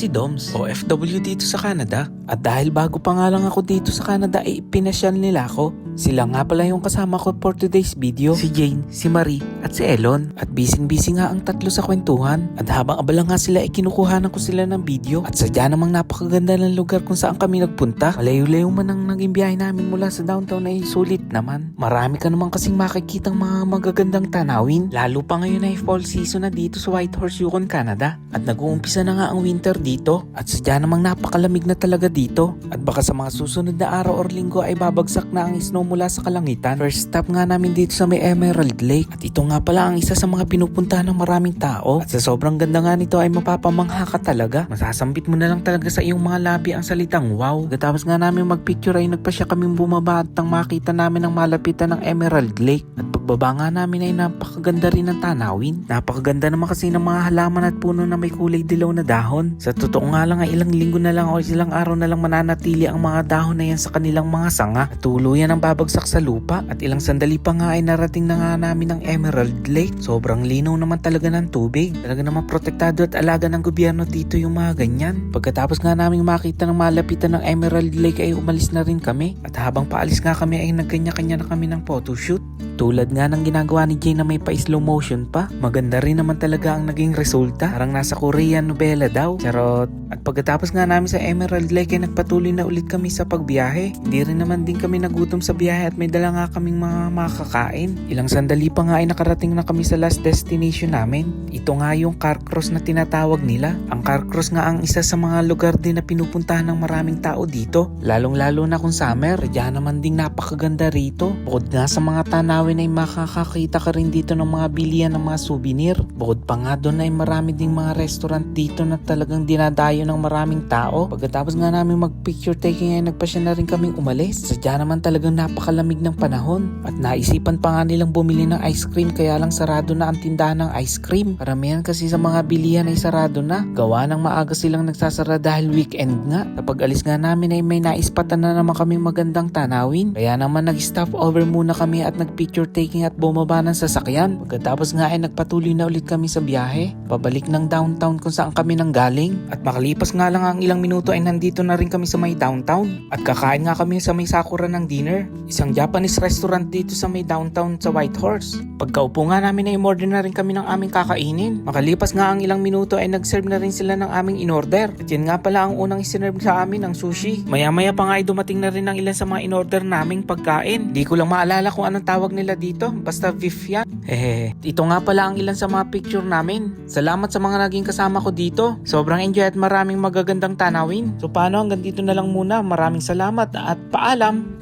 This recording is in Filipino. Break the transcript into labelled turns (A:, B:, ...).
A: si Doms, OFW dito sa Canada. At dahil bago pa nga lang ako dito sa Canada ay ipinasyal nila ako. Sila nga pala yung kasama ko for today's video. Si Jane, si Marie, at si Elon. At busy nga ang tatlo sa kwentuhan. At habang abala nga sila ay kinukuhanan ko sila ng video. At sadya namang napakaganda ng lugar kung saan kami nagpunta. Malayo-layo man ang naging biyahe namin mula sa downtown ay sulit naman. Marami ka naman kasing makikitang mga magagandang tanawin. Lalo pa ngayon ay fall season na dito sa Whitehorse, Yukon, Canada. At nag-uumpisa na nga ang winter dito. At sadya namang napakalamig na talaga dito. At baka sa mga susunod na araw or linggo ay babagsak na ang snow mula sa kalangitan. First stop nga namin dito sa may Emerald Lake. At ito nga pala ang isa sa mga pinupuntahan ng maraming tao. At sa sobrang ganda nga nito ay mapapamangha ka talaga. Masasambit mo na lang talaga sa iyong mga labi ang salitang wow. Katapos nga namin magpicture ay nagpasya kaming bumaba at nang makita namin ang malapitan ng Emerald Lake. At pagbaba nga namin ay napakaganda rin ng tanawin. Napakaganda naman kasi ng mga halaman at puno na may kulay dilaw na dahon. Sa totoo nga lang ay ilang linggo na lang o ilang araw na lang mananatili ang mga dahon na yan sa kanilang mga sanga. At tuluyan ang babagsak sa lupa. At ilang sandali pa nga ay narating na nga namin ang Emerald Lake. Sobrang linaw naman talaga ng tubig. Talaga naman protektado at alaga ng gobyerno dito yung mga ganyan. Pagkatapos nga namin makita ng malapitan ng Emerald Lake ay umalis na rin kami. At habang paalis nga kami ay nagkanya-kanya na kami ng photoshoot. Tulad nga ng ginagawa ni Jane na may pa-slow motion pa. Maganda rin naman talaga ang naging resulta. Parang nasa Korean novela daw. Charot. At pagkatapos nga namin sa Emerald Lake ay nagpatuloy na ulit kami sa pagbiyahe. Hindi rin naman din kami nagutom sa biyahe at may dala nga kaming mga makakain. Ilang sandali pa nga ay nakarating na kami sa last destination namin. Ito nga yung Carcross na tinatawag nila. Ang Carcross nga ang isa sa mga lugar din na pinupuntahan ng maraming tao dito. Lalong-lalo na kung summer. Diyan naman ding napakaganda rito. Bukod nga sa mga tanawin ay makakakita ka rin dito ng mga bilihan ng mga souvenir. Bukod pa nga doon ay marami ding mga restaurant dito na talagang dinadayo ng maraming tao. Pagkatapos nga namin mag-picture taking ay nagpasya na rin kaming umalis. Sadya naman talagang napakalamig ng panahon. At naisipan pa nga nilang bumili ng ice cream kaya lang sarado na ang tindahan ng ice cream. Karamihan kasi sa mga bilihan ay sarado na. Gawa ng maaga silang nagsasara dahil weekend nga. Kapag alis nga namin ay may naispatan na naman kaming magandang tanawin. Kaya naman nag-stop over muna kami at nag-picture taking at bumaba ng sasakyan. Pagkatapos nga ay nagpatuloy na ulit kami sa biyahe. Pabalik ng downtown kung saan kami nang galing. At makalipas nga lang ang ilang minuto ay nandito na rin kami sa may downtown. At kakain nga kami sa may Sakura ng dinner. Isang Japanese restaurant dito sa may downtown sa Whitehorse. Pagkaupo nga namin ay umorder na rin kami ng aming kakainin. Makalipas nga ang ilang minuto ay nag-serve na rin sila ng aming in-order. At yan nga pala ang unang isinurve sa amin ng sushi. Maya-maya pa nga ay dumating na rin ang ilan sa mga in-order naming pagkain. Di ko lang maalala kung anong tawag nila dito. Basta beef yan. Hehehe. Ito nga pala ang ilan sa mga picture namin. Salamat sa mga naging kasama ko dito. Sobrang enjoy at maraming magagandang tanawin. So paano, hanggang dito na lang muna. Maraming salamat at paalam.